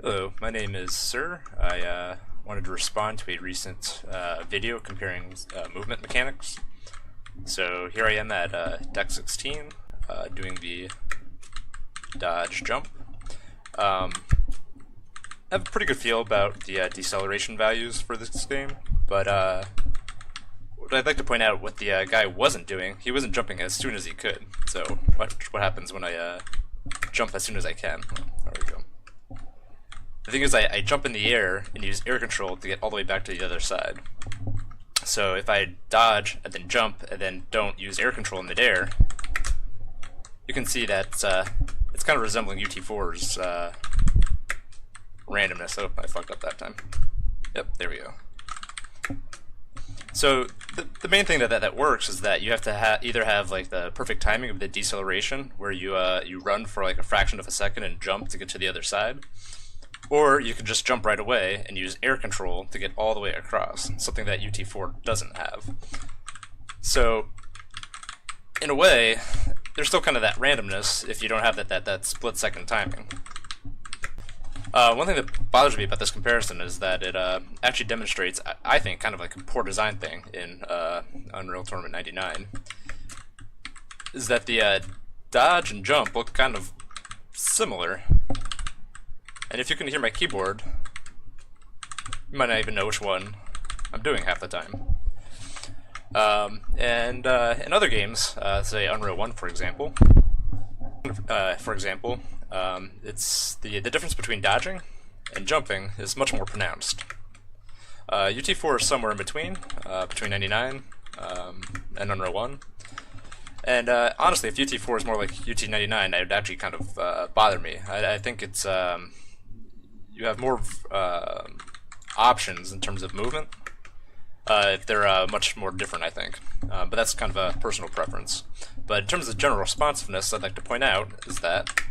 Hello, my name is Sir. I wanted to respond to a recent video comparing movement mechanics. So here I am at deck 16, doing the dodge jump. I have a pretty good feel about the deceleration values for this game, but what I'd like to point out what the guy wasn't doing, he wasn't jumping as soon as he could. So what happens when I jump as soon as I can? Oh, there we go. The thing is, I jump in the air and use air control to get all the way back to the other side. So if I dodge and then jump and then don't use air control in midair, you can see that it's kind of resembling UT4's randomness. Oh, I fucked up that time. Yep, there we go. So the main thing that works is that you have to either have like the perfect timing of the deceleration, where you run for like a fraction of a second and jump to get to the other side. Or you can just jump right away and use air control to get all the way across, something that UT4 doesn't have. So, in a way, there's still kind of that randomness if you don't have that split-second timing. One thing that bothers me about this comparison is that it actually demonstrates, I think, kind of like a poor design thing in Unreal Tournament 99, is that the dodge and jump look kind of similar. And if you can hear my keyboard, you might not even know which one I'm doing half the time. In other games, say Unreal 1 for example, it's the difference between dodging and jumping is much more pronounced. UT4 is somewhere in between 99 and Unreal 1. And honestly, if UT4 is more like UT99, it would actually kind of bother me. I think it's you have more options in terms of movement if they're much more different, I think. But that's kind of a personal preference. But in terms of general responsiveness, I'd like to point out is that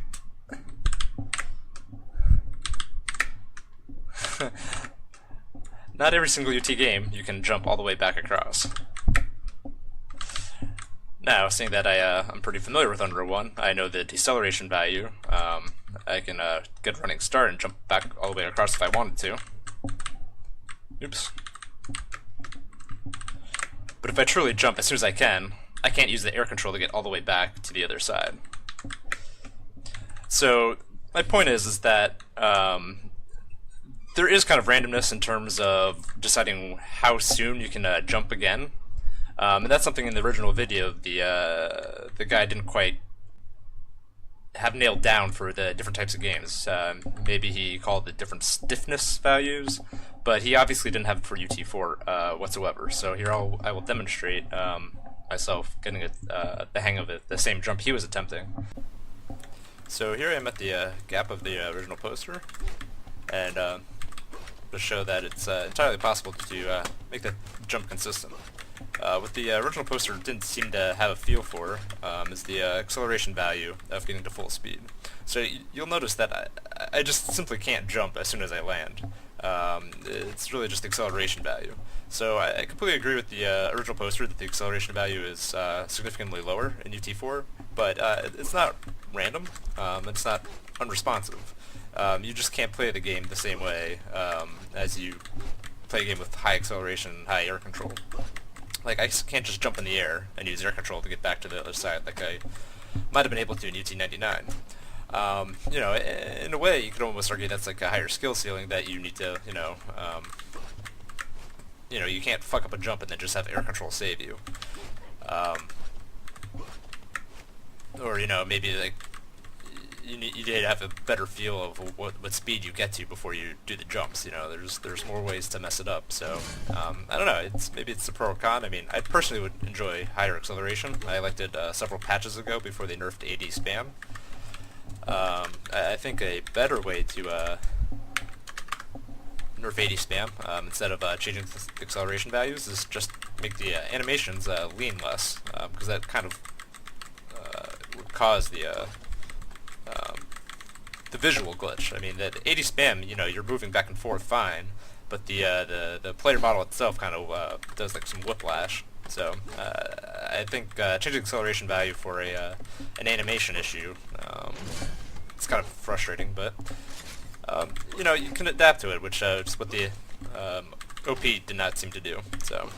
not every single UT game you can jump all the way back across. Now, seeing that I'm pretty familiar with Unreal 1, I know the deceleration value. I can get a running start and jump back all the way across if I wanted to. Oops. But if I truly jump as soon as I can't use the air control to get all the way back to the other side. So, my point is that there is kind of randomness in terms of deciding how soon you can jump again. And that's something in the original video the guy didn't quite have nailed down for the different types of games. Maybe he called it different stiffness values, but he obviously didn't have it for UT4 whatsoever. So here I will demonstrate myself getting the hang of it, the same jump he was attempting. So here I am at the gap of the original poster, and to show that it's entirely possible to make the jump consistent. What the original poster didn't seem to have a feel for is the acceleration value of getting to full speed. So you'll notice that I just simply can't jump as soon as I land. It's really just the acceleration value. So I completely agree with the original poster that the acceleration value is significantly lower in UT4, but it's not random, it's not unresponsive. You just can't play the game the same way as you play a game with high acceleration and high air control. Like, I can't just jump in the air and use air control to get back to the other side like I might have been able to in UT99. You know, in a way, you could almost argue that's like a higher skill ceiling that you need to, you know, you can't fuck up a jump and then just have air control save you. Or, you know, maybe like you need to have a better feel of what speed you get to before you do the jumps. You know, there's more ways to mess it up. So I don't know. Maybe it's a pro or con. I mean, I personally would enjoy higher acceleration. I liked it several patches ago before they nerfed AD spam. I think a better way to nerf AD spam instead of changing the acceleration values is just make the animations lean less, because that kind of would cause the visual glitch. I mean, the AD spam, you know, you're moving back and forth fine, but the player model itself kind of does like some whiplash. So I think changing acceleration value for an animation issue, it's kind of frustrating, but you know, you can adapt to it, which is what the OP did not seem to do. So